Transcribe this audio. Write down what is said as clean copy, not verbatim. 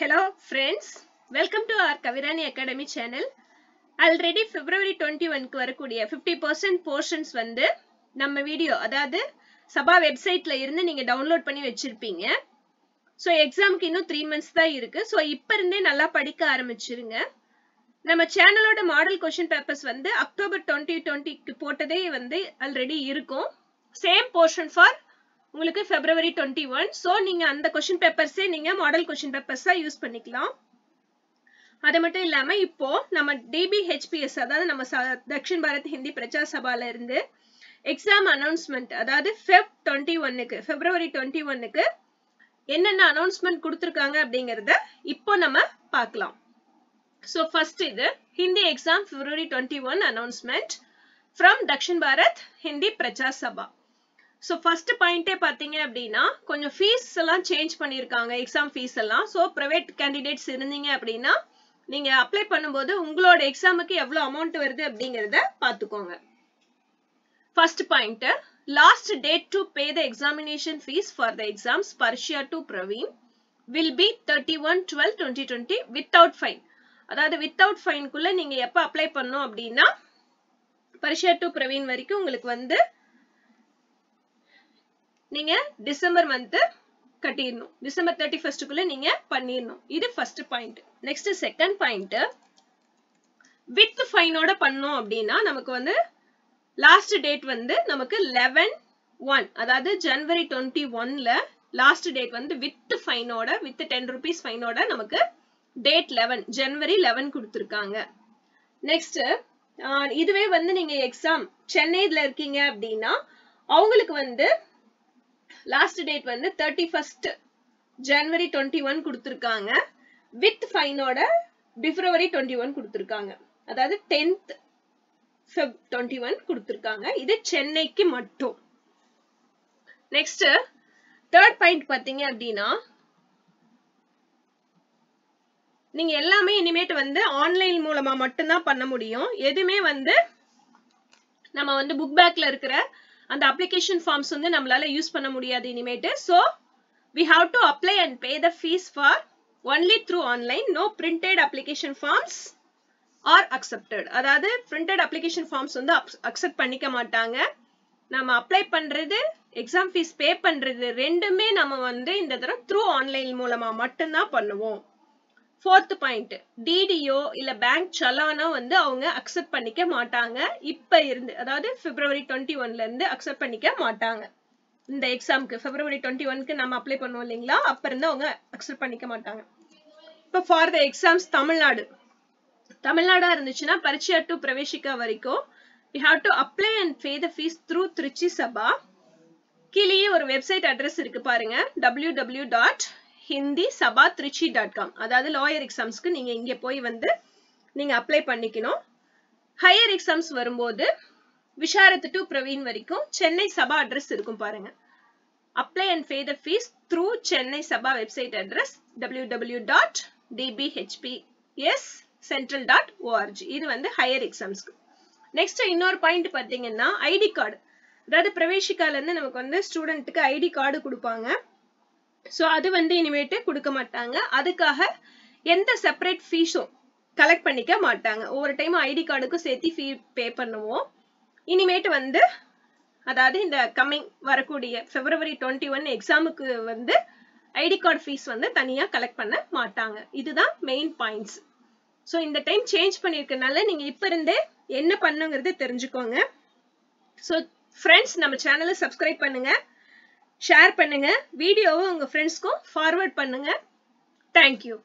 Hello friends, welcome to our Kavirani Academy channel. Already February 21 க்கு வரக்கூடிய 50% portions வந்து நம்ம வீடியோ அதாவது சபா வெப்சைட்ல இருந்து நீங்க டவுன்லோட் பண்ணி வச்சிருப்பீங்க. So எக்ஸாம்க்கு இன்னும் 3 months தான் இருக்கு. So இப்ப இருந்தே நல்லா படிக்க ஆரம்பிச்சிருங்க. நம்ம சேனலோட மாடல் क्वेश्चन பேப்பர்ஸ் வந்து அக்டோபர் 2020 க்கு போட்டதே வந்து ஆல்ரெடி இருக்கும். சேம் போர்ஷன் ஃபார் உங்களுக்கு February 21. So நீங்க அந்த क्वेश्चन பேப்பர்ஸே நீங்க மாடல் क्वेश्चन பேப்பர்ஸா யூஸ் பண்ணிக்கலாம். அது மட்டும் இல்லாம இப்போ நம்ம DBHPS அதாவது நம்ம தக்ஷின் பாரத் ஹிந்தி பிரச்சார சபால இருந்து எக்ஸாம் அனௌன்ஸ்மெண்ட் அதாவது February 21 க்கு என்னென்ன அனௌன்ஸ்மெண்ட் கொடுத்திருக்காங்க அப்படிங்கறத இப்போ நம்ம பார்க்கலாம். So first இது Hindi exam February 21 announcement from Dakshin Bharat Hindi பிரச்சார சபா. So first point பாத்தீங்க அப்படின்னா கொஞ்சம் ஃபீஸ் எல்லாம் சேஞ்ச் பண்ணிருக்காங்க எக்ஸாம் ஃபீஸ் எல்லாம். So பிரைவேட் கேண்டிடேட்ஸ் இருந்தீங்க அப்படின்னா நீங்க அப்ளை பண்ணும்போது உங்களோட எக்ஸாமுக்கு எவ்வளவு அமௌண்ட் வருது அப்படிங்கறத பாத்துக்கோங்க. First point, last date to pay the examination fees for the exams Parshya to Praveen will be 31/12/2020 without fine. அதாவது without fine குள்ள நீங்க எப்ப அப்ளை பண்ணனும் அப்படின்னா Parshya to Praveen வரைக்கும் உங்களுக்கு வந்து நீங்க டிசம்பர் மந்த் கட்டிரணும். டிசம்பர் 31 குள்ள நீங்க பண்ணிரணும். இது first point. Next second point, with ஃபைனோட பண்ணோம் அப்படினா நமக்கு வந்து லாஸ்ட் டேட் வந்து நமக்கு 11/1 அதாவது ஜனவரி 21ல லாஸ்ட் டேட் வந்து வித் ஃபைனோட வித் 10 rupees ஃபைனோட நமக்கு டேட் 11 ஜனவரி 11 கொடுத்திருக்காங்க. நெக்ஸ்ட் இதுவே வந்து நீங்க எக்ஸாம் சென்னையில இருக்கீங்க அப்படினா அவங்களுக்கு வந்து லாஸ்ட் டேட் வந்து 31st ஜனவரி 21 கொடுத்திருக்காங்க. வித் ஃபைனோட பிப்ரவரி 21 கொடுத்திருக்காங்க. அதாவது 10th Feb 21 கொடுத்திருக்காங்க. இது சென்னைக்கு மட்டும். நெக்ஸ்ட் தேர்ட் பாயிண்ட் பாத்தீங்க அப்படின்னா நீங்க எல்லாமே இனிமேட் வந்து ஆன்லைன் மூலமா மட்டும்தான் பண்ண முடியும். எதுவுமே வந்து நம்ம வந்து புக் பேக்ல இருக்கிற அந்த application forms வந்து நம்மளால யூஸ் பண்ண முடியாது இனிமேட்டு. So we have to apply and pay the fees for only through online. No printed application forms are accepted. அதாவது printed application forms வந்து அக்செப்ட் பண்ணிக்க மாட்டாங்க. நம்ம அப்ளை பண்றது எக்ஸாம் ஃபீஸ் பே பண்றது ரெண்டுமே நம்ம வந்து இந்த தடவை த்ரூ ஆன்லைன் மூலமா மட்டும்தான் பண்ணுவோம். ஃபோர்த் பாயிண்ட், டிடிஓ இல்ல பேங்க் சலானா வந்து அவங்க அக்செப்ட் பண்ணிக்க மாட்டாங்க. இப்ப இருந்து அதாவது February 21ல இருந்து அக்செப்ட் பண்ணிக்க மாட்டாங்க. இந்த எக்ஸாம்க்கு February 21க்கு நம்ம அப்ளை பண்ணுவோம் இல்லீங்களா, அப்ப இருந்து அவங்க அக்செப்ட் பண்ணிக்க மாட்டாங்க. இப்ப ஃபார் த எக்ஸாம்ஸ் தமிழ்நாடா இருந்துச்சுன்னா பரிட்சா டு பிரவேசிக்கா வரைக்கும் we have to apply and pay the fees through Trichy சபா. கீழே ஒரு வெப்சைட் அட்ரஸ் இருக்கு பாருங்க, www.hindisabatrichy.com. அதாவது லாயர் எக்ஸாம்ஸ்க்கு நீங்க இங்க போய் வந்து நீங்க அப்ளை பண்ணிக்கணும். ஹையர் எக்ஸாம்ஸ் வரும்போது விஷாரத் டு பிரவீன் வரைக்கும் சென்னை சபா அட்ரஸ் இருக்கும் பாருங்க. Apply and pay the fee through Chennai Sabha website address www.dbhpscentral.org. இது வந்து ஹையர் எக்ஸாம்ஸ்க்கு. நெக்ஸ்ட் இன்னொரு பாயிண்ட் பாத்தீங்கன்னா ஐடி கார்டு. அதாவது பிரவேசிக்கால இருந்து நமக்கு வந்து ஸ்டூடெண்ட்டுக்கு ஐடி கார்டு கொடுப்பாங்க. சோ அது வந்து இனிமேட்டு கொடுக்க மாட்டாங்க. அதுக்காக எந்த செப்பரேட் ஃபீஸும் கலெக்ட் பண்ணிக்க மாட்டாங்க. ஒவ்வொரு டைம் ஐடி கார்டுக்கும் சேர்த்து ஃபீ பே பண்ணுவோம். இனிமேட்டு வந்து அதாவது இந்த கம்மிங் வரக்கூடிய February 21 எக்ஸாமுக்கு வந்து ஐடி கார்டு ஃபீஸ் வந்து தனியா கலெக்ட் பண்ண மாட்டாங்க. இதுதான் மெயின் பாயிண்ட்ஸ். சோ இந்த டைம் சேஞ்ச் பண்ணிருக்கனால நீங்க இப்ப இருந்தே என்ன பண்ணுங்கிறது தெரிஞ்சுக்கோங்க. சோ ஃப்ரெண்ட்ஸ், நம்ம சேனலை சப்ஸ்கிரைப் பண்ணுங்க, ஷேர் பண்ணுங்க, வீடியோவை உங்க ஃப்ரெண்ட்ஸ்க்கும் ஃபார்வர்ட் பண்ணுங்க. தேங்க்யூ.